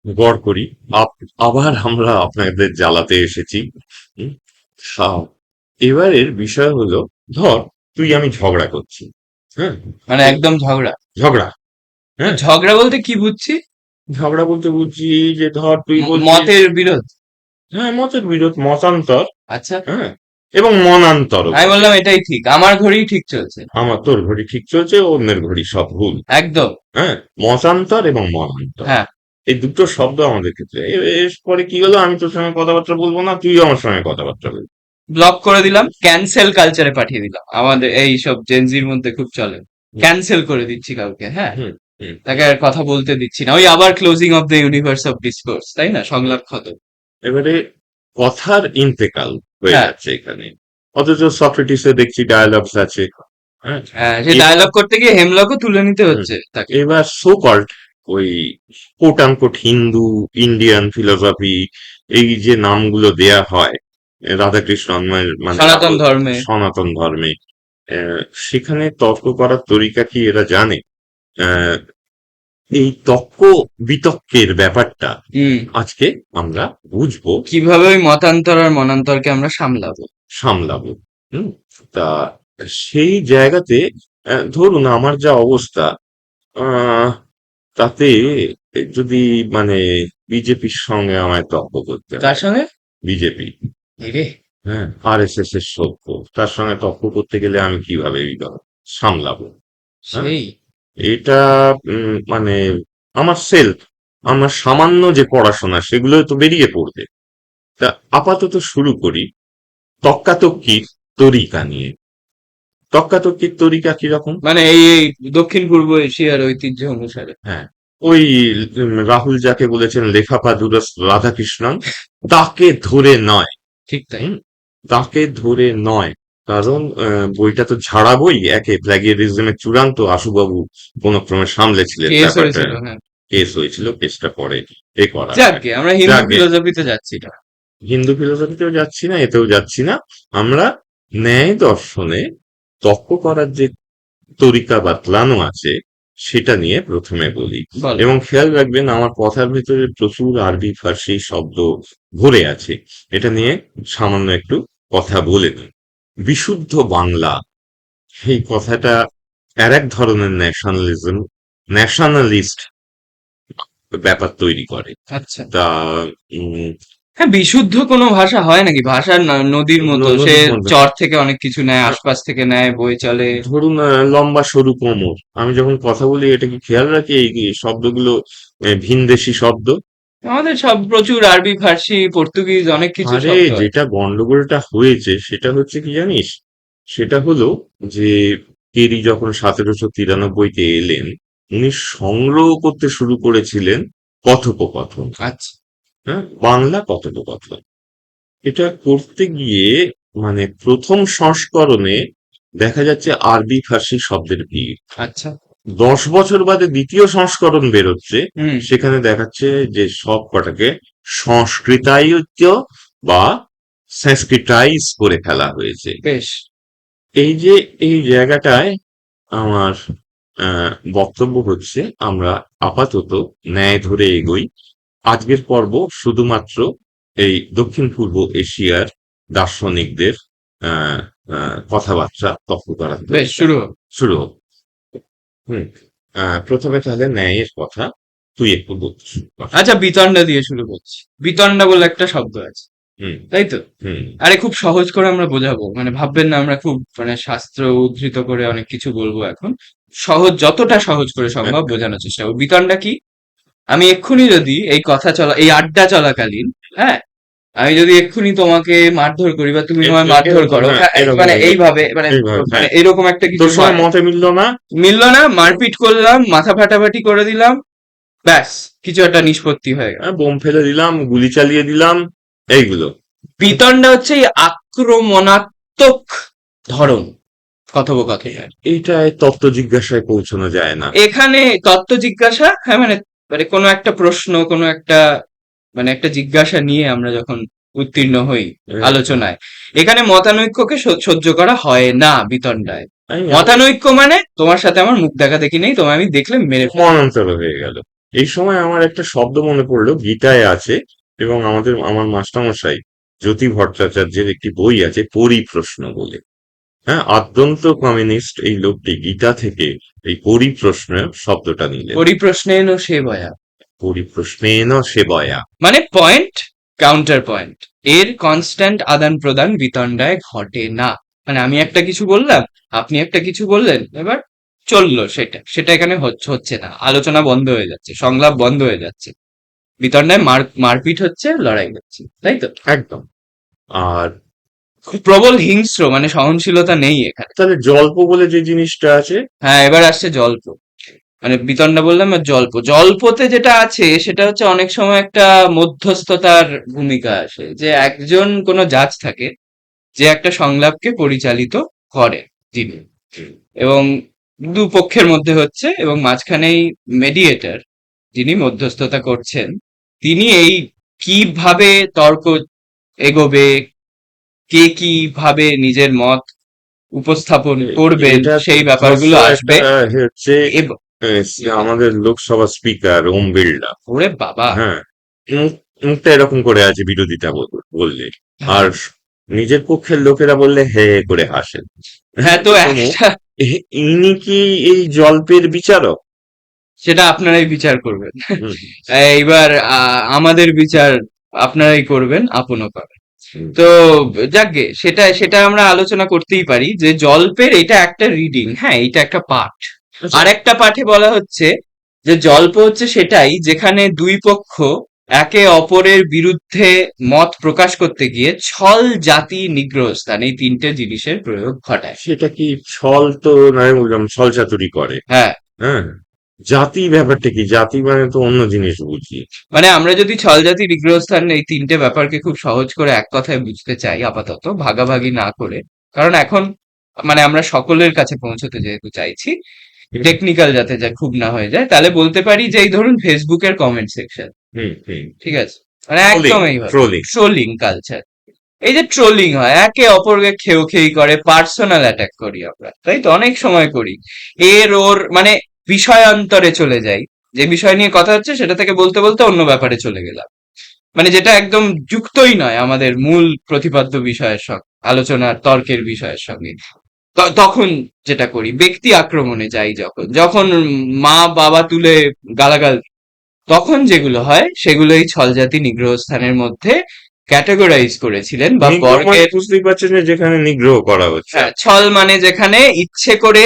গড় করি। আবার আমরা আপনাদের জ্বালাতে এসেছি। হুম, হা- এবারের বিষয় হলো, ধর তুই আমি ঝগড়া করছি। হ্যাঁ, মানে এই একদম ঝগড়া? ঝগড়া। হ্যাঁ, ঝগড়া বলতে কি বুঝছি? ঝগড়া বলতে বুঝছি যে ধর তুই বলছিস, মতের বিরোধ? হ্যাঁ, মতের বিরোধ, মতান্তর। আচ্ছা, হ্যাঁ, এবং মনান্তরও আমি বটে। বললাম এটাই ঠিক, আমার ঘড়িই ঠিক চলছে। আমার তোর ঘড়ি ঠিক চলছে, অন্যের ঘড়ি সব ভুল। একদম। হ্যাঁ, মতান্তর এবং মনান্তর, হ্যাঁ, এই দুটো শব্দ আমাদের ক্ষেত্রে। এরপরে কি হলো, আমি তোর সঙ্গে কথাবার্তা বলবো না, তুইও আমার সঙ্গে কথাবার্তা বলবি। ব্লক করে দিলাম, ক্যান্সেল কালচারে পাঠিয়ে দিলাম, আমাদের এই সব জেনজির মধ্যে খুব চলে। হুম, ক্যান্সেল করে দিচ্ছি কাউকে, হ্যাঁ, হুম, হুম। তাকে আর কথা বলতে দিচ্ছি না, ওই আবার closing of the universe of discourse, তাই না, সংলাপ খতম। এবারে কথার ইন্তেকাল হয়ে হ্যাঁ, যাচ্ছে এখানে। অথচ সক্রেটিসে দেখছি ডায়ালগস আছে। হ্যাঁ, হ্যাঁ, সে এবার, ডায়লগ করতে গিয়ে হেমলকও তুলে নিতে হুম, হচ্ছে তাকে। এবার সো কল্ড ওই coat unquote Hindu, Indian philosophy, এই যে নামগুলো দেয়া হয় রাধাকৃষ্ণ মানে সনাতন ধর্মে। সনাতন ধর্মে, সেখানে তর্ক করার তরিকা কি এরা জানে? আহ, এই তর্ক বিতর্কের ব্যাপারটা হুম। আজকে আমরা বুঝবো, কিভাবে ওই মতান্তর আর মনান্তরকে আমরা সামলাবো। সামলাবো। হুম, তা সেই জায়গাতে ধরুন আমার যা অবস্থা, আহ তাতে যদি মানে বিজেপির সঙ্গে আমায় তর্ক করতে কার হয়, সঙ্গে? বিজেপি, রে। হ্যাঁ, RSS এর সভ্য, তার সঙ্গে তর্ক করতে গেলে আমি কিভাবে এই সামলাবো? হ্যাঁ, সেই। এটা মানে আমার সেলফ, আমার সামান্য যে পড়াশোনা সেগুলো তো বেরিয়ে পড়বে। তা আপাতত শুরু করি তক্কাতক্কির তরিকা নিয়ে। তক্কাতক্কির তরিকা কিরকম? মানে এই দক্ষিণ পূর্ব এশিয়ার ঐতিহ্য অনুসারে। হ্যাঁ, ওই রাহুল যাকে বলেছেন লেফাফা দুরাস রাধাকৃষ্ণন, তাকে ধরে নয়। ঠিক তাই। হুম, তাকে ধরে নয়। কারণ বইটা তো ঝাড়া বই, একে প্লাগিয়ারিজমের চূড়ান্ত, আশুবাবু কোন ক্রমে সামলেছিলেন কেস ব্যাপারটা। হয়েছিল, হ্যাঁ। কেস হয়েছিল, কেসটা পরে এ করা হয়। যাকগে, আমরা হিন্দু যাকে, ফিলোসফিতে যাচ্ছি না। হিন্দু ফিলোসফিতেও যাচ্ছি না, এতেও যাচ্ছি না। আমরা ন্যায় দর্শনে তর্ক করার যে তরিকা বাতলানো আছে সেটা নিয়ে প্রথমে বলি। বলো। এবং খেয়াল রাখবেন আমার কথার ভিতরে প্রচুর আরবি ফার্সি শব্দ ভরে আছে, এটা নিয়ে সামান্য একটু কথা বলে নিই। বিশুদ্ধ বাংলা, এই কথাটা আর এক ধরনের ন্যাশনালিস্ট ব্যাপার তৈরি করে। আচ্ছা। তা উম, হ্যাঁ, বিশুদ্ধ কোনো ভাষা হয় নাকি? ভাষা নদীর মতো, সে নদীর মধ্যে, চর থেকে অনেক কিছু নেয়, আশপাশ থেকে নেয়, বয়ে চলে। ধরুন লম্বা সরু কোমর, আমি যখন কথা বলি এটা কি খেয়াল রাখি এই শব্দগুলো ভিনদেশি শব্দ? আমাদের সব প্রচুর আরবি, ফার্সি, পর্তুগিজ, অনেক কিছু আরে শব্দ আছে। যেটা গন্ডগোলটা হয়েছে সেটা হচ্ছে কি জানিস, সেটা হলো যে কেরি যখন 1793-তে এলেন, উনি সংগ্রহ করতে শুরু করেছিলেন কথোপকথন। আচ্ছা, হ্যাঁ, বাংলা কথোপকথন। এটা করতে গিয়ে মানে প্রথম সংস্করণে দেখা যাচ্ছে আরবি ফার্সি শব্দের ভিড়। আচ্ছা। 10 বছর বাদে দ্বিতীয় সংস্করণ বেরোচ্ছে, হুম। সেখানে দেখাচ্ছে যে সব কটাকে সংস্কৃতায়িত বা সংস্কৃতাইজ করে ফেলা হয়েছে। বেশ। এই যে এই জায়গাটায় আমার বক্তব্য হচ্ছে, আমরা আপাতত ন্যায় ধরে এগোই। আজকের পর্ব শুধুমাত্র এই দক্ষিণ পূর্ব এশিয়ার দার্শনিকদের আহ, কথাবার্তা তর্ক করার বেশ, তরিকা। শুরু হোক। শুরু হোক। হুম, প্রথমে তাহলে ন্যায়ের কথা তুই একটু বলতে শুরু কর। আচ্ছা, বিতণ্ডা দিয়ে শুরু করছি। বিতণ্ডা বলে একটা শব্দ আছে, হুম, তাই তো? হুম, আরে খুব সহজ করে আমরা বোঝাবো, মানে ভাববেন না আমরা খুব মানে শাস্ত্র উদ্ধৃত করে অনেক কিছু বলবো এখন। সহজ, যতটা সহজ করে হ্যাঁ, সম্ভব বোঝানোর চেষ্টা করবো। বিতণ্ডা কি? আমি এক্ষুনি যদি এই কথা চলা, এই আড্ডা চলাকালীন, হ্যাঁ, আমি যদি এক্ষুনি তোমাকে মারধর করি বা তুমি আমায় মারধর এরকম, করো, হ্যাঁ, হ্যাঁ, এরকম মানে এরকম, এইভাবে, মানে এইভাবে, মানে হ্যাঁ, এরকম একটা কিছু তোর সঙ্গে হয়, মতে মিলল না, মিললো না, মারপিট করলাম, মাথা ফাটাফাটি করে দিলাম, ব্যাস, কিছু একটা নিষ্পত্তি হয়ে গেল। বোম ফেলে দিলাম, গুলি চালিয়ে দিলাম, এইগুলো। বিতণ্ডা হচ্ছে এই আক্রমণাত্মক ধরন কথোপকথনের। এইটায় তত্ত্ব জিজ্ঞাসায় পৌঁছানো যায় না। এখানে তত্ত্ব জিজ্ঞাসা, হ্যাঁ, মানে মানে কোনো একটা প্রশ্ন, কোনো একটা মানে একটা জিজ্ঞাসা নিয়ে আমরা যখন উত্তীর্ণ হই আহ, আলোচনায়, এখানে মতানৈক্যকে সহ্য করা হয় না বিতণ্ডায়। আমি আমি মতানৈক্য মানে তোমার সাথে আমার মুখ দেখা দেখি নেই, তোমায় আমি দেখলে মেরে ফেলবো। মনান্তর হয়ে গেল। এই সময় আমার একটা শব্দ মনে পড়লো, গীতায় আছে, এবং আমার মাস্টারমশাই জ্যোতি ভট্টাচার্যের একটি বই আছে পরিপ্রশ্ন বলে। হ্যাঁ, আদ্যন্ত কমিউনিস্ট এই লোকটি গীতা থেকে এই পরিপ্রশ্ন শব্দটা নিলেন। পরিপ্রশ্নেন সেবয়া, পরিপ্রশ্নেন সেবয়া। মানে পয়েন্ট কাউন্টার পয়েন্ট, এর কনস্ট্যান্ট আদান প্রদান বিতণ্ডায় ঘটে না। মানে আমি একটা কিছু বললাম, আপনি একটা কিছু বললেন, এবার চললো সেটা সেটা এখানে হচ্ছে না, আলোচনা বন্ধ হয়ে যাচ্ছে, সংলাপ বন্ধ হয়ে যাচ্ছে, বিতণ্ডায় মারপিট হচ্ছে, লড়াই হচ্ছে, তাই তো? একদম। আর খুব প্রবল হিংস্র, মানে সহনশীলতা নেই এখানে। তাহলে জল্প বলে যে জিনিসটা আছে, হ্যাঁ, এবার আসছে জল্প। মানে বিতণ্ডা বললাম আর জল্প, জল্পতে যেটা আছে সেটা হচ্ছে অনেক সময় একটা মধ্যস্থতার ভূমিকা আসে, যে একজন কোনো জাজ থাকে যে একটা সংলাপকে পরিচালিত করে যিনি, এবং দুপক্ষের মধ্যে হচ্ছে, এবং মাঝখানেই মেডিয়েটর যিনি মধ্যস্থতা করছেন, তিনি এই কিভাবে তর্ক এগোবে, কে কিভাবে নিজের মত উপস্থাপন করবেন, এটা সেই ধর্ষ ব্যাপারগুলো একটা আসবে। হচ্ছে এবং আমাদের লোকসভা স্পিকার ওম বিড়লা। ওরে বাবা, হ্যাঁ, মুখটা এরকম করে আছে বিরোধিতা বললে, হ্যাঁ আর নিজের পক্ষের লোকেরা বললে হে হে করে হাসেন। হ্যাঁ, তো তো একটা, ইনি কি এই জল্পের বিচারক? সেটা আপনারাই বিচার করবেন। হুম, এইবার আমাদের বিচার আপনারাই করবেন, আপনও পাবেন। হুম। তো যাকগে, সেটা সেটা আমরা আলোচনা করতেই পারি যে জল্পের এটা একটা রিডিং, হ্যাঁ এটা একটা পাঠ। আচ্ছা, আর একটা পাঠে বলা হচ্ছে যে জল্প হচ্ছে সেটাই যেখানে দুই পক্ষ একে অপরের বিরুদ্ধে মত প্রকাশ করতে গিয়ে ছল, জাতি, নিগ্রহস্থান, এই তিনটে জিনিসের প্রয়োগ ঘটায়। সেটা কি ছল? তো নয়, বললাম ছল চাতুরি করে। হ্যাঁ, হ্যাঁ, জাতি ব্যাপারটা কি? জাতি মানে তো অন্য জিনিস বুঝি। মানে আমরা যদি ছল, জাতি, নিগ্রহস্থান এই তিনটে ব্যাপারকে খুব সহজ করে এক কথায় বুঝতে চাই, আপাতত ভাগাভাগি না করে, কারণ এখন মানে আমরা সকলের কাছে পৌঁছতে যেহেতু চাইছি, টেকনিক্যাল যাতে যা খুব না হয়ে যায়, তাহলে বলতে পারি যে এই ধরুন ফেসবুকের কমেন্ট সেকশন, হুম, হুম। ঠিক আছে, মানে ট্রোলিং, একদম এইভাবে ট্রোলিং। ট্রোলিং কালচার, এই যে ট্রোলিং হয়, একে অপরকে খেউ খেই করে পার্সোনাল অ্যাটাক করি আমরা, তাই তো অনেক সময় করি, এর ওর মানে বিষয়ান্তরে চলে যাই, যে বিষয় নিয়ে কথা হচ্ছে সেটা থেকে বলতে বলতে অন্য ব্যাপারে চলে গেলাম, মানে যেটা একদম যুক্তই নয় আমাদের মূল প্রতিপাদ্য বিষয়ের সঙ্গে, আলোচনার তর্কের বিষয়ের সঙ্গে। তখন যেটা করি, ব্যক্তি আক্রমণে যাই, যখন যখন মা বাবা তুলে গালাগাল, তখন যেগুলো হয় সেগুলোই ছলজাতি নিগ্রহস্থানের মধ্যে ক্যাটেগরাইজ করেছিলেন, বা নিগ্রহ মানে বর্গের। বুঝতেই পারছেন যে যেখানে নিগ্রহ করা হচ্ছে। হ্যাঁ, ছল মানে যেখানে ইচ্ছে করে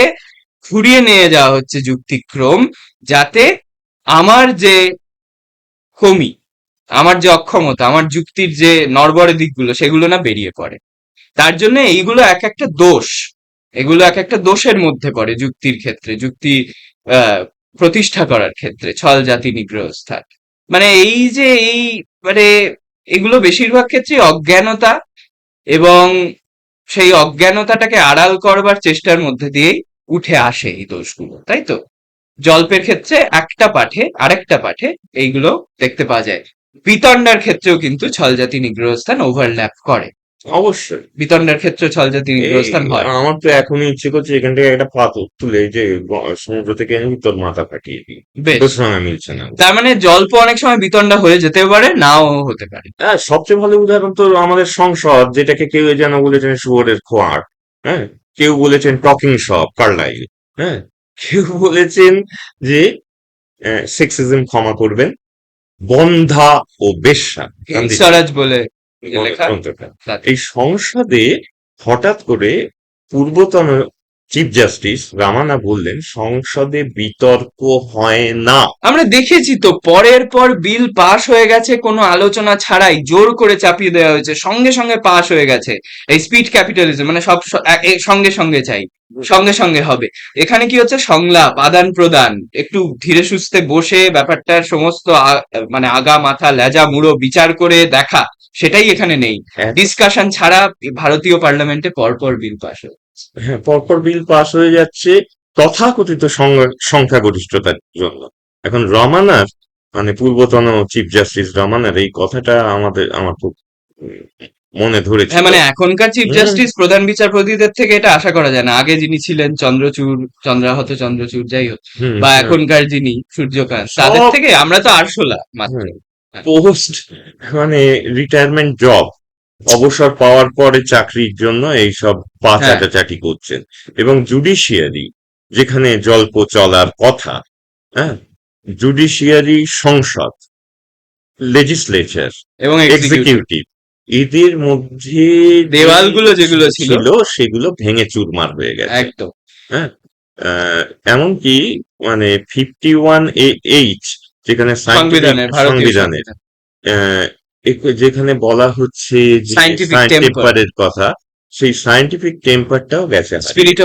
ঘুরিয়ে নিয়ে যাওয়া হচ্ছে যুক্তিক্রম, যাতে আমার যে কমি, আমার যে অক্ষমতা, আমার যুক্তির যে নড়বড়ে দিকগুলো সেগুলো না বেরিয়ে পড়ে। তার জন্য এইগুলো এক একটা দোষ, এগুলো এক একটা দোষের মধ্যে পড়ে যুক্তির ক্ষেত্রে, যুক্তি আহ প্রতিষ্ঠা করার ক্ষেত্রে ছল, জাতি, নিগ্রহস্থান। মানে এই যে এই মানে এগুলো বেশিরভাগ ক্ষেত্রে অজ্ঞানতা, এবং সেই অজ্ঞানতাটাকে আড়াল করবার চেষ্টার মধ্যে দিয়েই উঠে আসে এই দোষগুলো, তাই তো? জল্পের ক্ষেত্রে একটা পাঠে আরেকটা পাঠে এইগুলো দেখতে পাওয়া যায়। বিতণ্ডার ক্ষেত্রেও কিন্তু ছলজাতি নিগ্রহস্থান ওভারল্যাপ করে, অবশ্যই। বিতণ্ডার ক্ষেত্রে ছলজাতি এই নিগ্রহস্থান হয়। আমার তো এখনই ইচ্ছে করছে এখান থেকে একটা পাথর তুলে এই যে সমুদ্র থেকে এনে তোর মাথা ফাটিয়ে দিই। বেশ, তোর সঙ্গে মিলছে না। তার মানে জল্প অনেক সময় বিতণ্ডা হয়ে যেতে পারে, নাও হতে পারে। হ্যাঁ, সবচেয়ে ভালো উদাহরণ তো আমাদের সংসদ, যেটাকে কেউ যেন বলেছেন শুয়োরের খোঁয়াড়। হ্যাঁ, কেউ বলেছেন টকিং শপ কার্লাইল। হ্যাঁ, কেউ বলেছেন যে সেক্সিজম ক্ষমা করবেন, বন্ধা ও বেশ্যা। গান্ধীজি স্বরাজ বলে যে লেখা, গ্রন্থটা। তাতে। এই সংসদে হঠাৎ করে পূর্বতন চিফ জাস্টিস রামানা বললেন সংসদে বিতর্ক হয় না। আমরা দেখেছি তো, পরের পর বিল পাশ হয়ে গেছে কোনো আলোচনা ছাড়াই, জোর করে চাপিয়ে দেওয়া হয়েছে, সঙ্গে সঙ্গে পাশ হয়ে গেছে। এই স্পিড ক্যাপিটালিজম, মানে সব সঙ্গে সঙ্গে চাই, সঙ্গে সঙ্গে হবে। এখানে কি হচ্ছে, সংলাপ, আদান প্রদান, একটু ধীরে সুস্থে বসে ব্যাপারটার সমস্ত মানে আগা মাথা লেজা মুড়ো বিচার করে দেখা, সেটাই এখানে নেই। এত- ডিসকাশন ছাড়া ভারতীয় পার্লামেন্টে পরপর বিল পাশ হয়। হ্যাঁ, পরপর বিল পাস হয়ে যাচ্ছে তথাকথিত সংখ্যাগরিষ্ঠতার জন্য। এখন রমানার, মানে পূর্বতন চিফ জাস্টিস রমানার এই কথাটা আমার খুব মনে ধরেছিল। হ্যাঁ, মানে এখনকার চিফ হুম, জাস্টিস প্রধান বিচারপতিদের থেকে এটা আশা করা যায় না। আগে যিনি ছিলেন চন্দ্রাহত চন্দ্রচূড়, যাই হোক, হুম, বা হুম, এখনকার যিনি সূর্যকান্ত, তাদের সব থেকে আমরা তো আরশোলা মাত্র। হ্যাঁ, পোস্ট, মানে রিটায়ারমেন্ট জব, অবসর পাওয়ার পরে চাকরির জন্য এইসব পা হ্যাঁ, চাটাচাটি করছেন। এবং জুডিশিয়ারি, যেখানে জল্প চলার কথা, হ্যাঁ, জুডিশিয়ারি, সংসদ, লেজিসলেচার, এবং এক্সিকিউটিভ এক্সিকিউটিভ, এদের মধ্যে যে দেওয়ালগুলো যেগুলো ছিল, ছিল সেগুলো ভেঙে চুরমার হয়ে গেছে। একদম হ্যাঁ, এমনকি মানে 51A(H), যেখানে সায়েন্টিফিক ভারতীয় সংবিধানের, সংবিধান, আহ, যেখানে বলা হচ্ছে যে সায়েন্টিফিক টেম্পার, টেম্পারের কথা, সেই সায়েন্টিফিক টেম্পারটাও গেছে হারিয়ে। স্পিরিট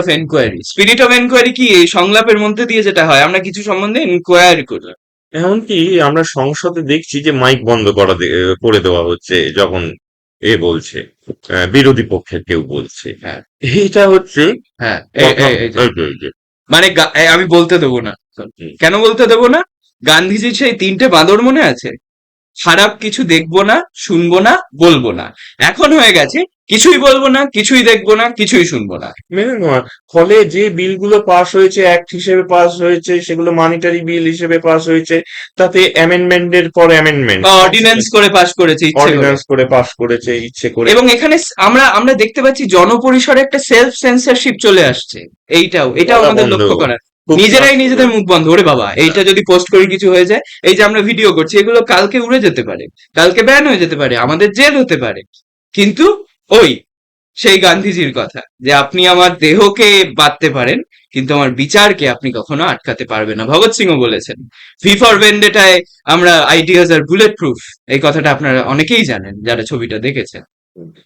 অফ এনকোয়ারি কি এই সংলাপের মধ্যে দিয়ে যেটা হয়, আমরা কিছু সম্বন্ধে এনকোয়ারি করলাম। এমনকি আমরা সংসদে দেখছি যে মাইক বন্ধ করে দেওয়া হচ্ছে যখন বলছে, বিরোধী পক্ষের কেউ বলছে। হ্যাঁ, এটা হচ্ছে হ্যাঁ, কথা। এই যে, এই যে। মানে আমি বলতে দেবো না। হুম, কেন বলতে দেবো না? গান্ধীজির সেই 3টে বাঁদর মনে আছে? খারাপ কিছু দেখবো না, শুনবো না, বলবো না। এখন হয়ে গেছে কিছুই বলবো না, কিছুই দেখবো না, কিছুই শুনবো না। মেনে নেওয়া। ফলে যে বিলগুলো পাস হয়েছে, অ্যাক্ট হিসেবে পাস হয়েছে, সেগুলো মানিটারি বিল হিসেবে পাস হয়েছে, তাতে অ্যামেন্ডমেন্টের পর অ্যামেন্ডমেন্ট, বা অর্ডিন্যান্স করে পাশ করেছে ইচ্ছে করে। অর্ডিন্যান্স করে পাস করেছে ইচ্ছে করে। এবং এখানে আমরা আমরা দেখতে পাচ্ছি জনপরিসরে একটা সেলফ সেন্সরশিপ চলে আসছে। এটাও বলা আমাদের বন্ধ, লক্ষ্য করার। খুব নিজেরাই স্বাস্থ্যকর। নিজেদের মুখ বন্ধ, ওরে বাবা এইটা যদি পোস্ট করি কিছু হয়ে যায়, এই যে আমরা ভিডিও করছি এগুলো কালকে উড়ে যেতে পারে, কালকে ব্যান হয়ে যেতে পারে, আমাদের জেল হতে পারে। কিন্তু ওই সেই গান্ধীজির কথা, যে আপনি আমার দেহকে বাঁধতে পারেন কিন্তু আমার বিচারকে আপনি কখনো আটকাতে পারবেন না, ভগৎ সিংও বলেছেন। ভি ফর ভেন্ডেটায় আমরা আইডিয়াস আর বুলেট প্রুফ, এই কথাটা আপনারা অনেকেই জানেন যারা ছবিটা দেখেছেন।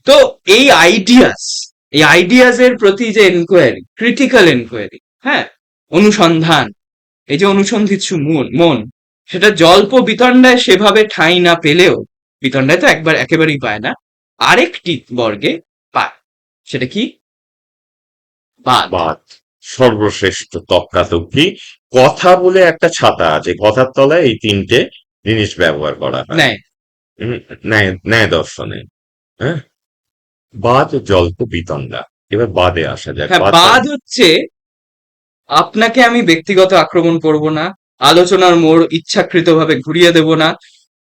তো এই আইডিয়াস এর প্রতি যে এনকোয়ারি, ক্রিটিক্যাল এনকোয়ারি, হ্যাঁ, অনুসন্ধান, এই যে অনুসন্ধিৎসু মন, সেটা জল্প বিতণ্ডায় সেভাবে ঠাঁই না পেলেও, বিতণ্ডায় তো একেবারেই পায় না, আরেকটি বর্গে পায়। সেটা কি? বাদ। বাদ, সর্বশ্রেষ্ঠ তক্কাতক্কি। কথা বলে একটা ছাতা আছে, কথার তলায় এই তিনটে জিনিস ব্যবহার করা হয়। নেয়। হুম, ন্যায় ন্যায় দর্শনে। হ্যাঁ, বাদ, জল্প, বিতণ্ডা। এবার বাদে আসা যাক। হ্যাঁ, বাদটা বাদ হচ্ছে আপনাকে আমি ব্যক্তিগত আক্রমণ করব না, আলোচনার মোড় ইচ্ছাকৃতভাবে ঘুরিয়ে দেব না,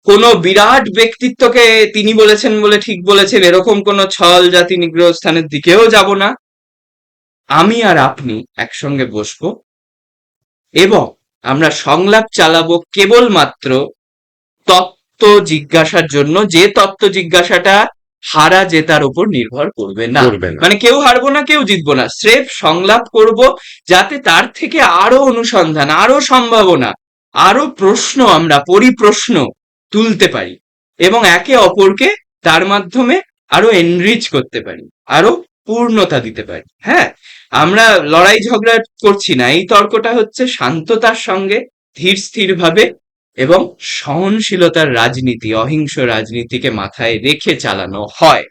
কোনো বিরাট ব্যক্তিত্বকে তিনি বলেছেন বলে ঠিক বলেছেন এরকম কোনো ছল জাতি নিগ্রহ স্থানের দিকেও যাব না। আমি আর আপনি একসঙ্গে বসবো এবং আমরা সংলাপ চালাবো কেবলমাত্র তত্ত্ব জিজ্ঞাসার জন্য, যে তত্ত্ব জিজ্ঞাসাটা হারা জেতার উপর নির্ভর করবে না। করবে না। মানে কেউ হারবো না, কেউ জিতবো না, স্রেফ সংলাপ করব, যাতে তার থেকে আরো অনুসন্ধান, আরো সম্ভাবনা, আরো প্রশ্ন, আমরা পরিপ্রশ্ন তুলতে পারি এবং একে অপরকে তার মাধ্যমে আরো এনরিচ করতে পারি, আরো পূর্ণতা দিতে পারি। হ্যাঁ, আমরা লড়াই ঝগড়া করছি না, এই তর্কটা হচ্ছে শান্ততার সঙ্গে, ধীর স্থির ভাবে এবং সহনশীলতার রাজনীতি, অহিংস রাজনীতিকে মাথায় রেখে চালানো হয়।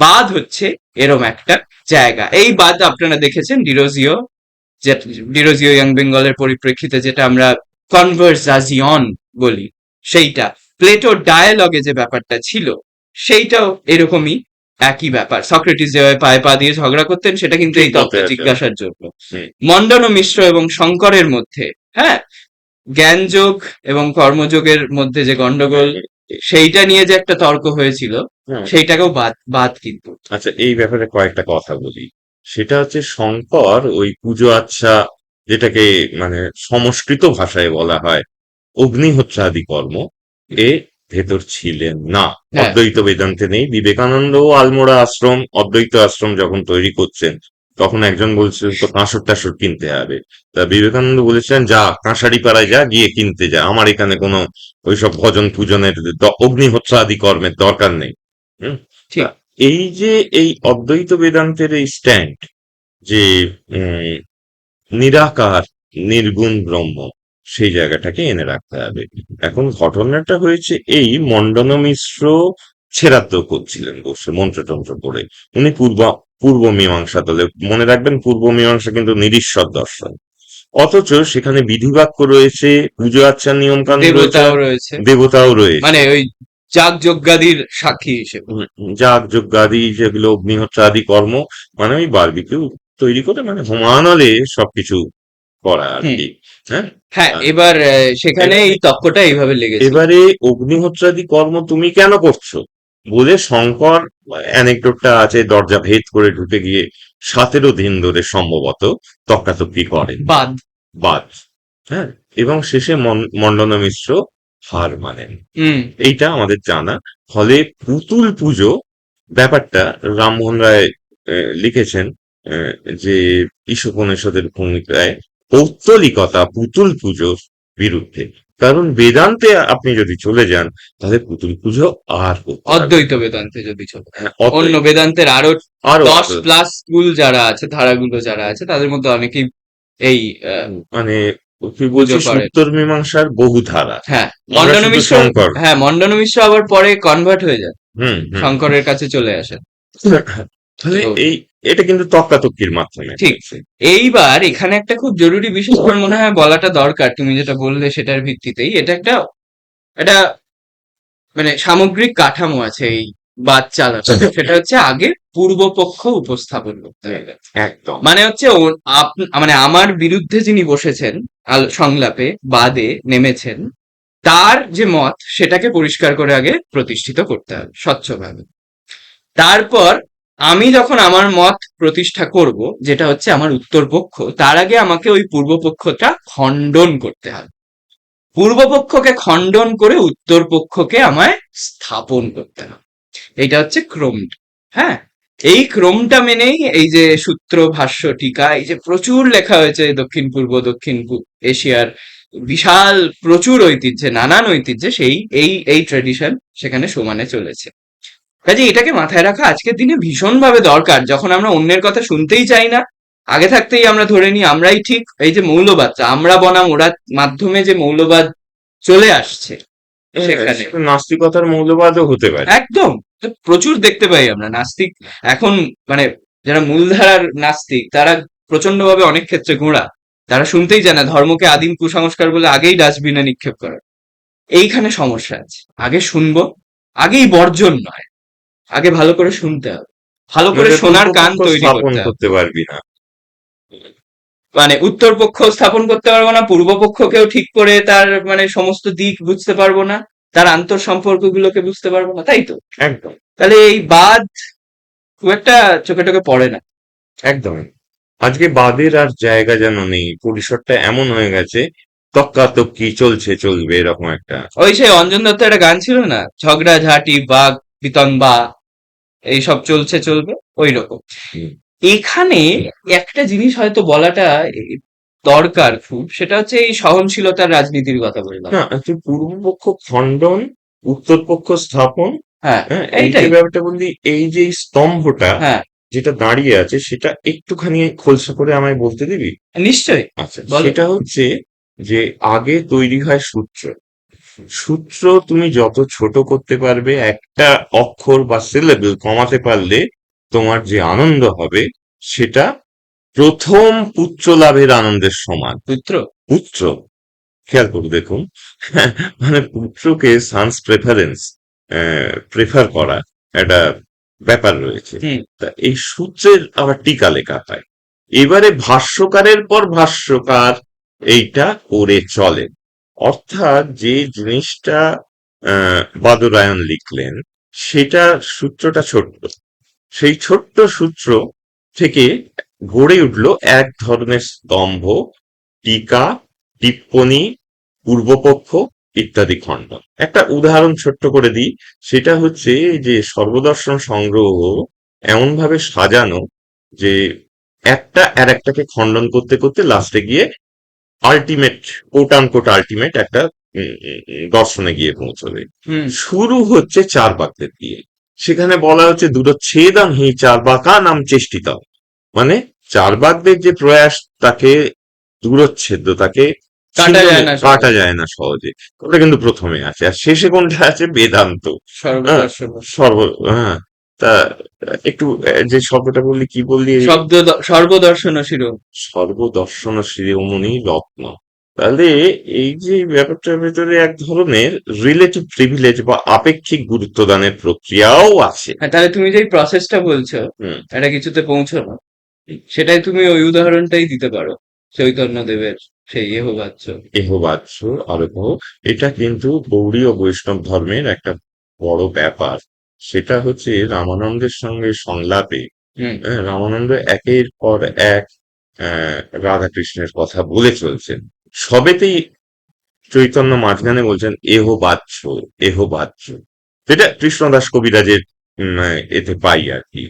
বাদ হচ্ছে এরম একটা জায়গা। এই বাদ আপনারা দেখেছেন ডিরোজিও ইয়াং বেঙ্গলের পরিপ্রেক্ষিতে, যেটা আমরা কনভার্সাজিয়ন বলি, সেইটা প্লেটোর ডায়ালগে যে ব্যাপারটা ছিল, সেইটাও এরকমই একই ব্যাপার। সক্রেটিস যেভাবে পায়ে পা দিয়ে ঝগড়া করতেন, সেটা কিন্তু ঠিক এই বলতে তত্ত্ব আছে। জিজ্ঞাসার জন্য। হুম, মন্ডন মিশ্র এবং শঙ্করের মধ্যে, হ্যাঁ, জ্ঞানযোগ এবং কর্মযোগের মধ্যে যে গন্ডগোল, সেইটা নিয়ে যে একটা তর্ক হয়েছিল, হুম। সেইটাকেও বাদ বাদ কিন্তু। আচ্ছা, এই ব্যাপারে কয়েকটা কথা বলি। সেটা হচ্ছে, শঙ্কর ওই পুজো আচ্ছা, যেটাকে মানে সংস্কৃত ভাষায় বলা হয় অগ্নিহোত্রাদি কর্ম, এ ভেতর ছিলেন না। হ্যাঁ, অদ্বৈত বেদান্তে নেই। বিবেকানন্দ আলমোড়া আশ্রম, অদ্বৈত আশ্রম যখন তৈরি করছেন, তখন একজন বলছিলেন তো কাঁসর টাসর কিনতে হবে। তা বিবেকানন্দ বলেছিলেন, যা কাঁসারি পাড়ায় যা, গিয়ে কিনতে যা, আমার এখানে কোনো ওইসব ভজন পূজনের অগ্নিহোত্রাদি কর্মের দরকার নেই। হুম। তা ঠিক। এই যে এই অদ্বৈত বেদান্তের এই স্ট্যান্ড, যে উম, নিরাকার, নির্গুণ ব্রহ্ম, সেই জায়গাটাকে এনে রাখতে হবে। এখন ঘটনাটা হয়েছে এই, মণ্ডন মিশ্র ছেড়াদ্দ করছিলেন বসে মন্ত্রতন্ত্র করে। উনি পূর্ব মীমাংসা দলে, মনে রাখবেন পূর্ব মীমাংসা কিন্তু নিরীশ্বর দর্শন। অথচ সেখানে বিধিবাক্য রয়েছে, পুজো আচ্চার নিয়ম কানুন রয়েছে, দেবতাও রয়েছে, দেবতাও রয়েছে। মানে ওই যাগযজ্ঞাদির সাক্ষী হিসেবে। যাগ যজ্ঞাদি যেগুলো অগ্নিহোত্র আদি কর্ম, মানে ওই বারবিকিউ তৈরি করে মানে হোমানলে সবকিছু করা আর হুম। কি। হ্যাঁ। হ্যাঁ, আহ, এবার সেখানে এই এবারে তক্কটা এইভাবে লেগেছিল। এবারে অগ্নিহোত্রাদি কর্ম তুমি কেন করছো বলে শঙ্কর অ্যানেকডোটটা আছে, দরজা ভেদ করে ঢুকে গিয়ে 17 দিন ধরে সম্ভবত তর্কাতর্কি করেন বাদ। বাদ। হ্যাঁ। এবং শেষে মণ্ডন মিশ্র হার মানেন, হুম। এইটা আমাদের জানা। ফলে পুতুল পুজো ব্যাপারটা রামমোহন রায় লিখেছেন, আহ, যে ঈশোপনিষদের ভূমিকায় পৌত্তলিকতা পুতুল পুজোর বিরুদ্ধে। কারণ বেদান্তে আপনি যদি চলে যান তাহলে পুতুল পুজো আর করতে পারবেন অদ্বৈত না। বেদান্তে যদি চলে, হ্যাঁ, অন্য অদ্বৈত বেদান্তের আরো আরো 10+ স্কুল যারা আছে, ধারাগুলো যারা আছে, তাদের মধ্যে অনেকেই এই মানে কি বলছি, পুজো করে। সূত্তর মীমাংসার বহু ধারা। হ্যাঁ, আমরা মণ্ডন শুধু মিশ্র। শঙ্কর। হ্যাঁ, মণ্ডন মিশ্র আবার পরে কনভার্ট হয়ে যায়, হুম হুম। শঙ্করের কাছে চলে আসেন। তাহলে তো এটা কিন্তু তর্কাতর্কির মাধ্যমে ঠিক। হয়েছে। এইবার এখানে একটা খুব জরুরি বিষয় আমার মনে হয় বলাটা দরকার, তুমি যেটা বললে সেটার ভিত্তিতেই। এটা একটা মানে সামগ্রিক কাঠামো আছে এই বাদ চালাটা। সেটা হচ্ছে আগে পূর্বপক্ষ উপস্থাপন করতে হবে। একদম। মানে হচ্ছে মানে আমার বিরুদ্ধে যিনি বসেছেন সংলাপে বাদে নেমেছেন, তার যে মত সেটাকে পরিষ্কার করে আগে প্রতিষ্ঠিত করতে হবে স্বচ্ছভাবে। তারপর আমি যখন আমার মত প্রতিষ্ঠা করব, যেটা হচ্ছে আমার উত্তরপক্ষ, তার আগে আমাকে ওই পূর্বপক্ষটা খণ্ডন করতে হবে। পূর্বপক্ষকে খণ্ডন করে উত্তরপক্ষকে আমায় স্থাপন করতে হবে। এইটা হচ্ছে ক্রমটা। হ্যাঁ, এই ক্রমটা মেনেই এই যে সূত্র, ভাষ্য, টিকা, এই যে প্রচুর লেখা হয়েছে দক্ষিণ পূর্ব দক্ষিণ এশিয়ার বিশাল প্রচুর ঐতিহ্যে, নানান ঐতিহ্যে, সেই এই ট্রেডিশন সেখানে সমানে চলেছে। কাজে এটাকে মাথায় রাখা আজকের দিনে ভীষণভাবে দরকার। যখন আমরা অন্যের কথা শুনতেই চাই না, আগে থাকতেই আমরা ধরে নিই আমরাই ঠিক। এই যে মৌলবাদটা, আমরা বনাম ওরা মাধ্যমে যে মৌলবাদ চলে আসছে সেখানে সেটা নাস্তিকতার মৌলবাদও হতে পারে। একদম তো প্রচুর দেখতে পাই আমরা নাস্তিক এখন, মানে যারা মূলধারার নাস্তিক তারা প্রচন্ডভাবে অনেক ক্ষেত্রে গোঁড়া। তারা শুনতেই চায় না ধর্মকে আদিম কুসংস্কার বলে আগেই ডাস্টবিনে নিক্ষেপ করে। এইখানে সমস্যা আছে। আগে শুনবো, আগেই বর্জন নয়, আগে ভালো করে শুনতে হবে, ভালো করে নইলে শোনার কান পূর্বপক্ষ তৈরি স্থাপন করতে হবে। করতে পারবি না। মানে উত্তর পক্ষ স্থাপন করতে পারবো না, পূর্ব পক্ষকেও ঠিক করে তার মানে সমস্ত দিক বুঝতে পারবো না, তার আন্তর সম্পর্কগুলোকে বুঝতে পারবো না, তাই তো? একদম। তাহলে এই বাদ খুব একটা চোখে টোকে পড়ে না। একদম। আজকে বাদের আর জায়গা যেন নেই, পরিসরটা এমন হয়ে গেছে তক্কাতক্কি চলছে চলবে এরকম একটা। ওই সেই অঞ্জন দত্ত একটা গান ছিল না, ঝগড়া ঝাঁটি বাঘ বিতনবা, এইসব চলছে চলবে, ওই রকম। হুম। এখানে একটা জিনিস হয়তো বলাটা দরকার খুব, সেটা হচ্ছে এই সহনশীলতার রাজনীতির কথা বললাম। না, তুই পূর্বপক্ষ খণ্ডন, উত্তরপক্ষ স্থাপন। হ্যাঁ, হ্যাঁ, এই যে এইটাই। ব্যাপারটা বললি, এই যে এই স্তম্ভটা হ্যাঁ, যেটা দাঁড়িয়ে আছে সেটা একটুখানি খোলসা করে আমায় বলতে দিবি? নিশ্চয়ই। আচ্ছা, বলো। সেটা হচ্ছে যে আগে তৈরি হয় সূত্র। সূত্র তুমি যত ছোট করতে পারবে, একটা অক্ষর বা সিলেবল কমাতে পারলে তোমার যে আনন্দ হবে সেটা প্রথম পুত্র লাভের আনন্দের সমান। পুত্র। পুত্র, খেয়াল করে দেখুন, মানে পুত্রকে সানস প্রেফার করা একটা ব্যাপার রয়েছে। হুম। তা এই সূত্রের আবার টিকা লেখা হয়। এবারে ভাষ্যকারের পর ভাষ্যকার এইটা করে চলে। অর্থাৎ যে জিনিসটা বাদরায়ণ লিখলেন সেটার সূত্রটা ছোট্ট, সেই ছোট্ট সূত্র থেকে গড়ে উঠল এক ধরনের স্তম্ভ, টিকা, টিপ্পনী, পূর্বপক্ষ ইত্যাদি খণ্ড। একটা উদাহরণ ছোট্ট করে দিই, সেটা হচ্ছে যে সর্বদর্শন সংগ্রহ এমন ভাবে সাজানো যে একটা আর একটাকে খণ্ডন করতে করতে লাস্টে গিয়ে আলটিমেট, কোট আনকোট আলটিমেট একটা দর্শনে গিয়ে পৌঁছবে। হুম। শুরু হচ্ছে চার বাক্যের দিয়ে। সেখানে বলা হচ্ছে দূরচ্ছেদং হি চার বাঁকা নাম চেষ্টিত, মানে চার বাগদের যে প্রয়াস তাকে দূরচ্ছেদ্য, তাকে কাটা যায় না সহজে। কাটা যায় না সহজে, ওটা কিন্তু প্রথমে আছে। আর শেষে কোনটা আছে? বেদান্ত। হ্যাঁ, সর্বদর্শন। সর্ব হ্যাঁ। তা একটু যে শব্দটা বললি, কি বললি? সর্বদর্শন শিরো। সর্বদর্শন শিরোমণি রত্ন। তাহলে এই যে ব্যাপারটার ভেতরে এক ধরনের রিলেটিভ প্রিভিলেজ বা আপেক্ষিক গুরুত্বদানের প্রক্রিয়াও আছে। হ্যাঁ, তাহলে তুমি যে প্রসেসটা বলছো হুম। একটা কিছুতে পৌঁছানো, সেটাই তুমি ওই উদাহরণটাই দিতে পারো চৈতন্য দেবের সেই এহোবাচ্য। এহবাচ্য আরোহ, এটা কিন্তু গৌড়ীয় বৈষ্ণব ধর্মের একটা বড় ব্যাপার। সেটা হচ্ছে রামানন্দের সঙ্গে সংলাপে হুম। রামানন্দ একের পর এক রাধাকৃষ্ণের কথা বলে চলছেন। সবেতেই চৈতন্য মাঝখানে বলছেন এহ বাচ্য, এহ বাচ্য। যেটা কৃষ্ণদাস কবিরাজের এতে পাই আর কি।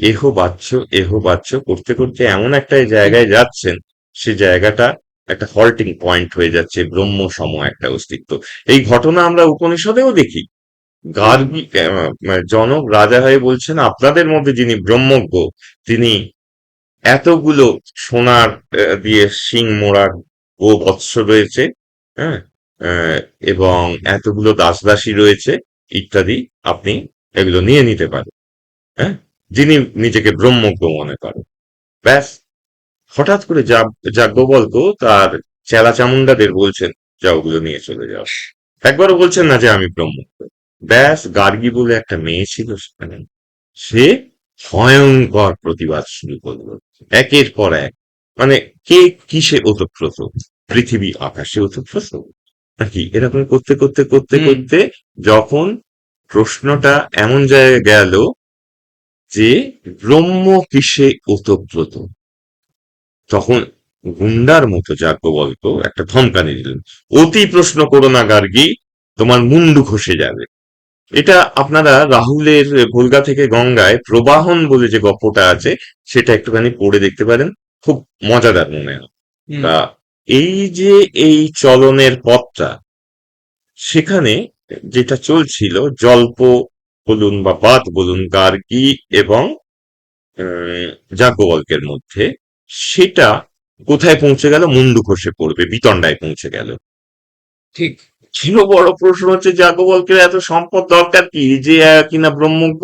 এহ বাচ্য করতে করতে এমন একটা জায়গায় যাচ্ছেন, সে জায়গাটা একটা হল্টিং পয়েন্ট হয়ে যাচ্ছে, ব্রহ্ম সম একটা অস্তিত্ব। এই ঘটনা আমরা উপনিষদেও দেখি। গার্গী জনক রাজা হয়ে বলছেন আপনাদের মধ্যে যিনি ব্রহ্মজ্ঞ, তিনি এতগুলো সোনার দিয়ে শিং মোড়া গোবৎস রয়েছে, হ্যাঁ, এবং এতগুলো দাসদাসী রয়েছে ইত্যাদি, আপনি এগুলো নিয়ে নিতে পারেন, হ্যাঁ, যিনি নিজেকে ব্রহ্মজ্ঞ মনে করেন। ব্যাস, হঠাৎ করে যাজ্ঞবল্ক্য তার চেলা চামুন্ডাদের বলছেন যা ওগুলো নিয়ে চলে যাও। একবারও বলছেন না যে আমি ব্রহ্মজ্ঞ। ব্যাস, গার্গী বলে একটা মেয়ে ছিল সেখানে, সে ভয়ঙ্কর প্রতিবাদ শুরু করলো একের পর এক। মানে কে কিসে ওতপ্রোত, পৃথিবী আকাশে ওতপ্রোত নাকি, এরকম করতে করতে করতে হুম। করতে যখন প্রশ্নটা এমন জায়গায় গেল যে ব্রহ্ম কিসে ওতপ্রোত, তখন গুন্ডার মতো যাজ্ঞবল্ক্য একটা ধমকানি দিলেন, অতি প্রশ্ন করো না গার্গী, তোমার মুন্ডু খসে যাবে। এটা আপনারা রাহুলের ভোলগা থেকে গঙ্গায় প্রবাহন বলে যে গল্পটা আছে, সেটা একটুখানি পড়ে দেখতে পারেন, খুব মজাদার মনে হয়। হুম। তা এই যে এই চলনের পথটা, সেখানে যেটা চলছিল জল্প বলুন বা বাদ বলুন গার্গী এবং যাজ্ঞবল্ক্যের মধ্যে, সেটা কোথায় পৌঁছে গেল, মুন্ডু খসে পড়বে বিতণ্ডায় পৌঁছে গেল। ঠিক। ছিল বড় প্রশ্ন হচ্ছে যাজ্ঞবল্ক্যের এত সম্পদ দরকার কি, যে কিনা ব্রহ্মজ্ঞ,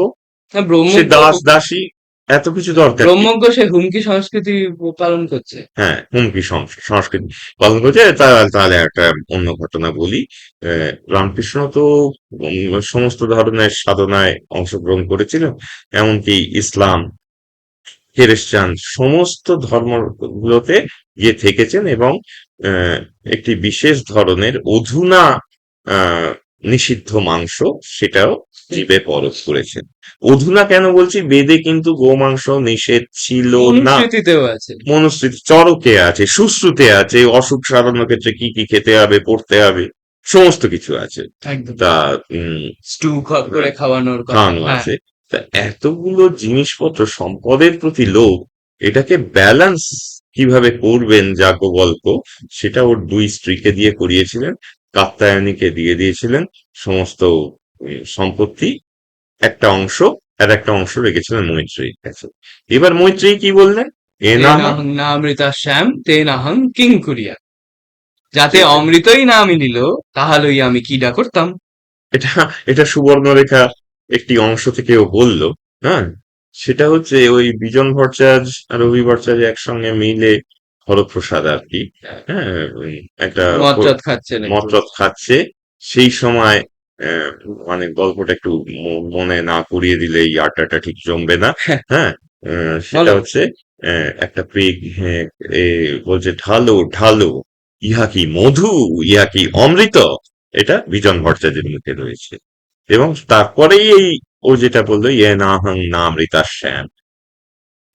হ্যাঁ, সে ব্রহ্মজ্ঞ। দাস দাসী, এত কিছু দরকার কি? ব্রহ্মজ্ঞ সে হুমকি সংস্কৃতি পালন করছে। হ্যাঁ, হুমকি সংস্কৃতি পালন করছে। তাহলে একটা অন্য ঘটনা বলি। রামকৃষ্ণ তো সমস্ত ধরনের সাধনায় অংশগ্রহণ করেছিলেন, এমনকি ইসলাম, খ্রিস্টান সমস্ত ধর্মগুলোতে গিয়ে থেকেছেন, এবং আহ, একটি বিশেষ ধরনের অধুনা আহ, নিষিদ্ধ মাংস, সেটাও জীবে পরখ করেছেন। অধুনা কেন বলছি, বেদে কিন্তু গোমাংস নিষেধ ছিল না। অনুস্মৃতিতেও আছে। মনুস্মৃতি চরকে আছে, সুশ্রুতে আছে, অসুখ সারানোর ক্ষেত্রে কি কি খেতে হবে, পড়তে হবে, সমস্ত কিছু আছে। একদম। তা উম স্টু করে খাওয়ানোর কথা, খাওয়ানো হ্যাঁ। আছে। তা এতগুলো জিনিসপত্র, সম্পদের প্রতি লোভ, এটাকে ব্যালেন্স কিভাবে করবেন যাজ্ঞবল্ক্য, সেটা ওর দুই স্ত্রীকে দিয়ে করিয়েছিলেন। কাত্যায়নীকে দিয়ে দিয়েছিলেন সমস্ত সম্পত্তি, একটা অংশ, আর একটা অংশ রেখেছিলেন মৈত্রেয়ীর কাছে। এবার মৈত্রেয়ী কি বললেন, এ না হয়, তেনাহং না অমৃতা শ্যাম তেনাহং কিং করিয়া, যাতে সেটা অমৃতই না মিলিল তাহলেই আমি কিডা করতাম। এটা এটা সুবর্ণরেখা একটি অংশ থেকে ও বলল। হ্যাঁ, সেটা হচ্ছে ওই বিজন ভট্টাচার্য আর রবি ভট্টাচার্য একসঙ্গে মিলে হরপ্রসাদ আর কি, হ্যাঁ, একটা মদ টদ খাচ্ছেন একটু। মতরত খাচ্ছে। সেই সময় আহ, মানে গল্পটা একটু মনে না করিয়ে দিলে এই আড্ডাটা ঠিক জমবে না। হ্যাঁ, সেটা বলো। হচ্ছে একটা পেগ, হ্যাঁ, বলছে ঢালো ঢালো, ইহা কি মধু, ইহা কি অমৃত, এটা বিজন ভট্টাচার্যের মুখে রয়েছে। এবং তারপরেই এই ও যেটা বললো, ইয়ে না হং না অমৃতা শ্যাম,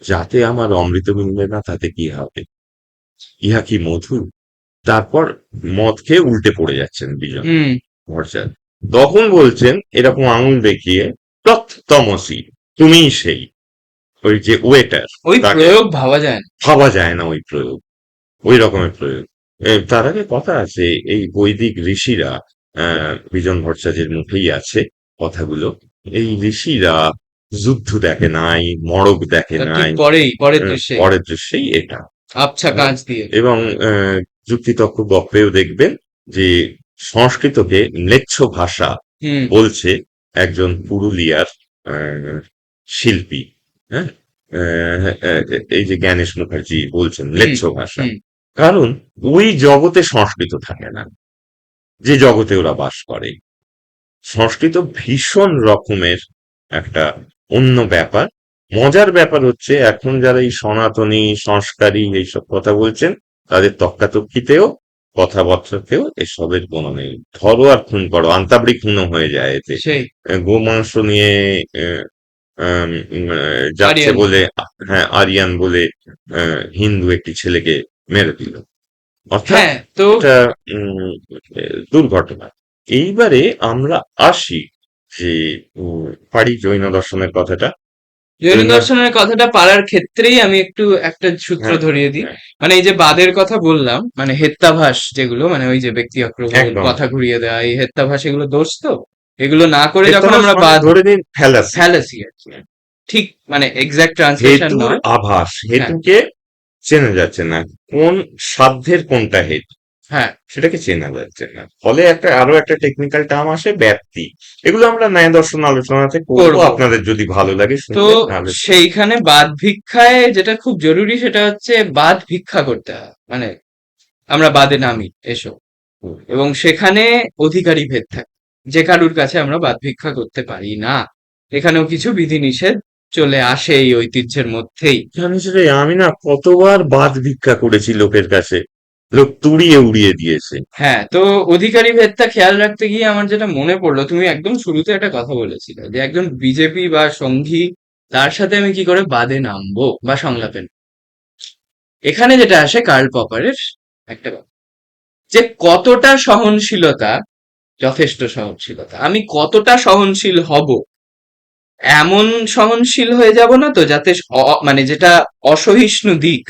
যাতে আমার অমৃত মিলবে না তাতে কি হবে, ইহা কি মধু। তারপর মদ খেয়ে উল্টে পড়ে যাচ্ছেন বিজন হুম। ভট্টাচার্য। তখন বলছেন এরকম আঙুল দেখিয়ে, তত্ত্বমসি, তুমিই সেই, ওই যে ওয়েটার, ওই তাকে প্রয়োগ ভাবা যায় না। ভাবা যায় না ওই প্রয়োগ, ওই রকমের প্রয়োগ। তার আগে কথা আছে, এই বৈদিক ঋষিরা, বিজন ভট্টাচার্যের মুখেই আছে কথাগুলো, এই ঋষিরা যুদ্ধ দেখে নাই, মড়ক দেখে তার ঠিক নাই, পরেই পরের দৃশ্যে পরের দৃশ্যেই এটা। আবছা হ্যাঁ, কাঁচ দিয়ে। এবং যুক্তিতক্ক গপ্পেও দেখবেন যে সংস্কৃতকে ম্লেচ্ছ ভাষা হুম। বলছে একজন পুরুলিয়ার আহ, শিল্পী। হ্যাঁ, এই যে জ্ঞানেশ মুখার্জি বলছেন হুম। ম্লেচ্ছ ভাষা। হুম। কারণ ওই জগতে সংস্কৃত থাকে না, যে জগতে ওরা বাস করে। সংস্কৃত ভীষণ রকমের একটা অন্য ব্যাপার। মজার ব্যাপার হচ্ছে এখন যারা এই সনাতনী সংস্কারী এইসব কথা বলছেন, তাদের তক্কাতক্কিতেও কথাবার্তাতেও এসবের কোনো নেই। ধরো আর খুন করো, আন্তাবড়ি খুনও হয়ে যায় এতে। সেই গোমাংস নিয়ে আহ, যাচ্ছে আরিয়ান, বলে, হ্যাঁ আরিয়ান বলে হিন্দু একটি ছেলেকে মেরে দিল। অর্থাৎ হ্যাঁ। তো এটা দুর্ঘটনা। এইবারে আমরা আসি যে পারি জৈন দর্শনের কথাটা। জৈন জৈন, দর্শনের কথাটা পারার ক্ষেত্রেই আমি একটু একটা সূত্র হ্যাঁ ধরিয়ে দিই। হ্যাঁ, মানে এই যে বাদের কথা বললাম, মানে হেত্যাভাস যেগুলো, মানে ওই যে ব্যক্তি আক্রমণ, একদম। কথা ঘুরিয়ে দেওয়া, এই হেত্যাভাস, এগুলো দোষ তো। এগুলো না করে যখন হেত্তাবাস আমরা মানে বাদ, ধরে নিন ফ্যালাসি। ফ্যালাসি আর কি, ঠিক মানে এক্সাক্ট ট্রান্সলেশন হেতুর নয়। আভাস, হ্যাঁ, হেতুকে চেনা যাচ্ছে না, কোন সাধ্যের কোনটা হেতু হ্যাঁ। সেটাকে চেনা যাচ্ছে না। ফলে একটা আরো একটা টেকনিক্যাল টার্ম আসে ব্যাপ্তি। এগুলো আমরা ন্যায় দর্শন আলোচনাতে করবো, করব। আপনাদের যদি ভালো লাগে তো শুনবেন, নাহলে সেইখানে বাদ ভিক্ষায় যেটা খুব জরুরি সেটা হচ্ছে বাদ ভিক্ষা করতে হয়, মানে আমরা বাদে নামি এসো, হুম। এবং সেখানে অধিকারী ভেদ থাকে, যে কারুর কাছে আমরা বাদ ভিক্ষা করতে পারি না। এখানেও কিছু বিধিনিষেধ চলে আসে এই ঐতিহ্যের মধ্যেই। জানিস রে, আমি না কতবার বাদ ভিক্ষা করেছি লোকের কাছে, লোক তুড়িয়ে উড়িয়ে দিয়েছে। হ্যাঁ, তো অধিকারী ভেদটা খেয়াল রাখতে গিয়ে আমার যেটা মনে পড়লো, তুমি একদম শুরুতে একটা কথা বলেছিলে যে একজন বিজেপি বা সঙ্ঘী, তার সাথে আমি কি করে বাদে নামবো বা সংলাপে নামবো। এখানে যেটা আসে কার্ল পপারের একটা কথা, যে কতটা সহনশীলতা যথেষ্ট সহনশীলতা, আমি কতটা সহনশীল হব, এমন সহনশীল হয়ে যাব না তো যাতে মানে যেটা অসহিষ্ণু দিক,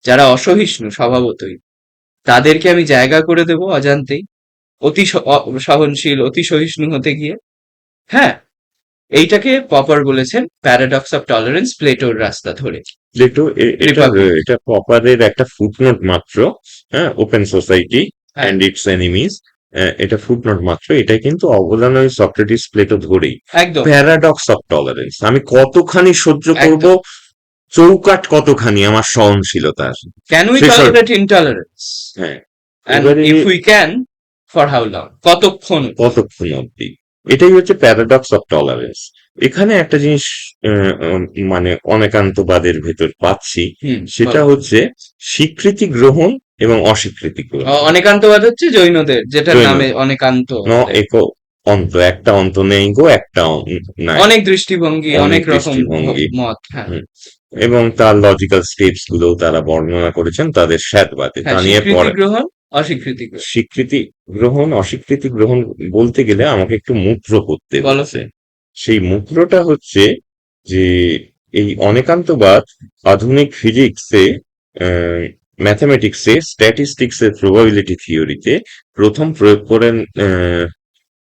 যারা অসহিষ্ণু স্বভাবতই, তাদেরকে আমি জায়গা করে দেব অজান্তেই, অতি সহনশীল অতি সহিষ্ণু হতে গিয়ে। হ্যাঁ, এইটাকে পপার বলেছেন প্যারাডক্স অফ টলারেন্স, প্লেটোর রাস্তা ধরে। প্লেটো এটা রিপাবলিক। এটা পপারের একটা ফুটনোট মাত্র। হ্যাঁ, ওপেন সোসাইটি হ্যাঁ, অ্যান্ড ইটস এনিমিজ, এটা ফুটনোট মাত্র। এটা কিন্তু অবদান ওই সক্রেটিস প্লেটো ধরেই। একদম, প্যারাডক্স অফ টলারেন্স, আমি কতখানি সহ্য করব, একদম। চৌকাট কতখানি আমার সহনশীলতার, ক্যান উই সেসব। টলারেট ইনটলারেন্স, হ্যাঁ, অ্যান্ড এবারে if we can, for how long, কতক্ষণ অব্দি? কতক্ষণ অব্দি, এটাই হচ্ছে প্যারাডক্স অফ টলারেন্স। এখানে একটা জিনিস মানে অনেকান্তবাদের ভেতর পাচ্ছি, হুম, সেটা বলো। হচ্ছে স্বীকৃতি গ্রহণ এবং অস্বীকৃতি গ্রহণ। অনেকান্তবাদ হচ্ছে জৈনদের, যেটার নামে জৈনদের অনেকান্ত ন আমাদের। এক অন্ত, একটা অন্ত নেই গো, একটা নাই, অনেক দৃষ্টিভঙ্গি, অনেক অনেক রকম দৃষ্টিভঙ্গি। মত। হ্যাঁ, হুম। এবং তার লজিক্যাল স্টেপস গুলো তারা বর্ণনা করেছেন তাদের স্যাদবাদে, তা হ্যাঁ, নিয়ে স্বীকৃতি পরে। গ্রহণ, অস্বীকৃতি গ্রহণ। স্বীকৃতি গ্রহণ অস্বীকৃতি গ্রহণ বলতে গেলে আমাকে একটু মূত্র করতে বলো। হচ্ছে। সেই মূত্রটা হচ্ছে যে এই অনেকান্তবাদ আধুনিক ফিজিক্সে, ম্যাথামেটিক্সে, স্ট্যাটিস্টিক্সের প্রবাবিলিটি থিওরিতে প্রথম প্রয়োগ করেন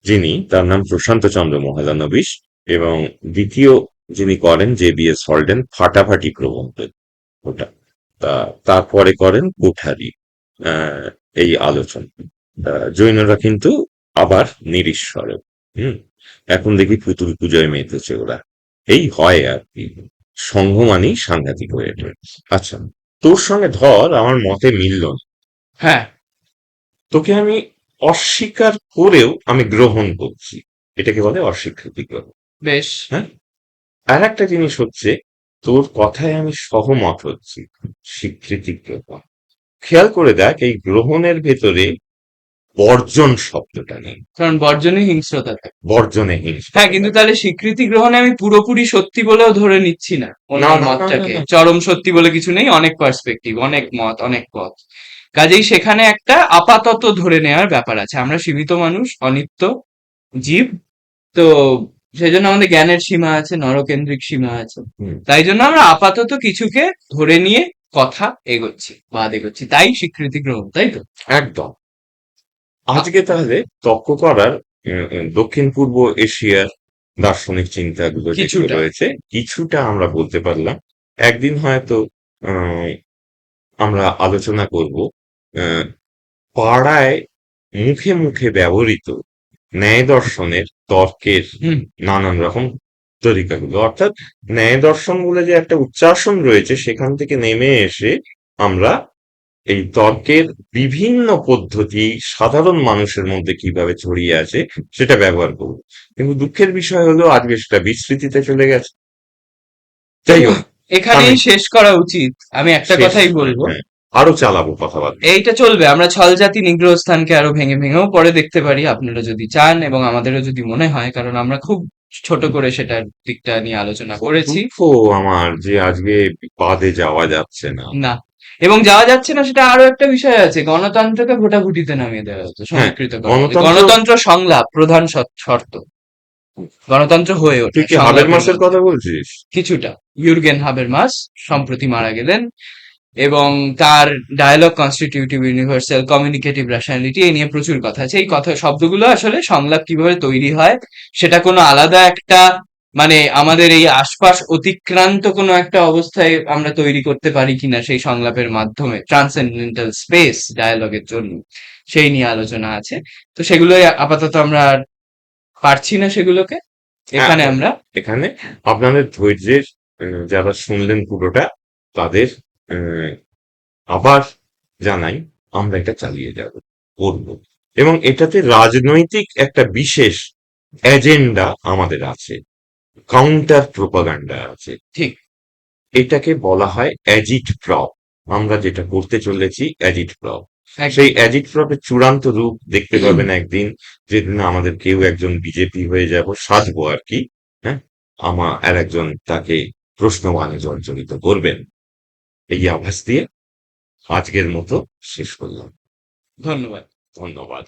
যিনি, তার নাম প্রশান্ত চন্দ্র মহলানবিশ। এবং দ্বিতীয় যিনি করেন জে.বি.এস. হল্ডেন, ফাটাফাটি প্রবন্ধ ওটা। তারপরে করেন কোঠারি আহ, এই আলোচনা। জৈনরা কিন্তু আবার নিরীশ্বরে। হুম। এখন দেখি পুতুল পুজোয় মেতেছে ওরা। এই হয় আর কি, সংঘ মানেই সাংঘাতিক হয়ে ওঠে। আচ্ছা, তোর সঙ্গে ধর আমার মতে মিলল না, হ্যাঁ, তোকে আমি অস্বীকার করেও আমি গ্রহণ করছি, এটাকে বলে অস্বীকৃতি গ্রহণ। বেশ। হ্যাঁ, আর একটা জিনিস হচ্ছে, তোর কথায় আমি সহমত হচ্ছি, স্বীকৃতি গ্রহণ। খেয়াল করে দেখ, এই গ্রহণের ভেতরে বর্জন শব্দটা নেই, কারণ বর্জনে হিংস্রতা থাকে। বর্জনে হ্যাঁ, হিংস্রতা কিন্তু থাকে। তাহলে স্বীকৃতি গ্রহণে আমি পুরোপুরি সত্যি বলেও ধরে নিচ্ছি না অন্য না না না না মতটাকে, না। চরম সত্যি বলে কিছু নেই, অনেক পার্সপেক্টিভ, অনেক মত, অনেক পথ। কাজেই সেখানে একটা আপাতত ধরে নেওয়ার ব্যাপার আছে, আমরা সীমিত মানুষ, অনিত্য জীব। তো সেই জন্য আমাদের জ্ঞানের সীমা আছে, নরকেন্দ্রিক সীমা আছে। হুম, তাই জন্য আমরা আপাতত কিছুকে ধরে নিয়ে কথা এগোচ্ছি, বাদ এগোচ্ছি, তাই স্বীকৃতি গ্রহণ, তাই তো? একদম। আজকে তাহলে তর্ক করার দক্ষিণ পূর্ব এশিয়ার দার্শনিক চিন্তাগুলো যেগুলো কিছুটা। রয়েছে কিছুটা আমরা বলতে পারলাম। একদিন হয়তো আহ, আমরা আলোচনা করব আহ, পাড়ায় মুখে মুখে ব্যবহৃত ন্যায় দর্শনের তর্কের হুম। নানান রকম তরিকাগুলো। অর্থাৎ ন্যায় দর্শন বলে যে একটা উচ্চাসন রয়েছে, সেখান থেকে নেমে এসে আমরা এই তর্কের বিভিন্ন পদ্ধতি সাধারণ মানুষের মধ্যে কিভাবে ছড়িয়ে আছে সেটা ব্যবহার করব। কিন্তু দুঃখের বিষয় হলো আজকে সেটা বিস্মৃতিতে চলে গেছে। যাই হোক, এখানেই আমি শেষ করা উচিত। আমি একটা শেষ, কথাই বলবো, হ্যাঁ, আরো চালাবো কথাবার্তা। এইটা চলবে, আমরা ছলজাতি নিগ্রহ স্থানকে আরো ভেঙে ভেঙেও পরে দেখতে পারি আপনারা যদি চান, এবং আমাদেরও যদি মনে হয়, কারণ আমরা খুব ছোট করে সেটার দিকটা নিয়ে আলোচনা খুব করেছি। দুঃখ আমার যে আজকে বাদে যাওয়া যাচ্ছে না। না, এবং যাওয়া যাচ্ছে না সেটা আরো একটা বিষয় আছে, গণতন্ত্রকে ভোটাভুটিতে নামিয়ে দেওয়া হতো, হ্যাঁ, সমীকৃত করা হতো। গণতন্ত্র। গণতন্ত্র সংলাপ প্রধান শর্ত, গণতন্ত্র হয়ে ওঠে তুই কি সংলাপের হাবেরমাসের মাধ্যমে। কথা বলছিস? কিছুটা। ইউরগেন হাবেরমাস সম্প্রতি মারা গেলেন, এবং তার dialogue constitutive universal communicative rationality এই নিয়ে প্রচুর কথা আছে। এই কথা শব্দগুলো আসলে সংলাপ কিভাবে তৈরি হয়, সেটা কোনো আলাদা একটা, মানে আমাদের এই আশপাশ অতিক্রান্ত কোনো একটা অবস্থায় আমরা তৈরি করতে পারি কিনা সেই সংলাপের মাধ্যমে, ট্রান্সেন্ডেন্টাল স্পেস ডায়ালগের জন্য, সেই নিয়ে আলোচনা আছে। তো সেগুলোই আপাতত আমরা আর পারছি না সেগুলোকে, হ্যাঁ, এখানে আমরা এখানে আপনাদের ধৈর্যের, যারা শুনলেন পুরোটা তাদের আহ, আবার জানাই, আমরা এটা চালিয়ে যাব, করব, এবং এটাতে রাজনৈতিক একটা বিশেষ এজেন্ডা আমাদের আছে, কাউন্টার প্রোপাগান্ডা আছে। ঠিক এটাকে বলা হয় অ্যাজিট প্রপ। আমরা যেটা করতে চলেছি অ্যাজিট প্রপ। একদম। সেই অ্যাজিট প্রপের চূড়ান্ত রূপ দেখতে পাবেন একদিন, যেদিন আমাদের কেউ একজন বিজেপি হয়ে যাব, সাজবো আর কি। হ্যাঁ, আর একজন তাকে প্রশ্নবাণে জর্জরিত করবেন। এই আভাস দিয়ে আজকের মতো শেষ করলাম। ধন্যবাদ। ধন্যবাদ।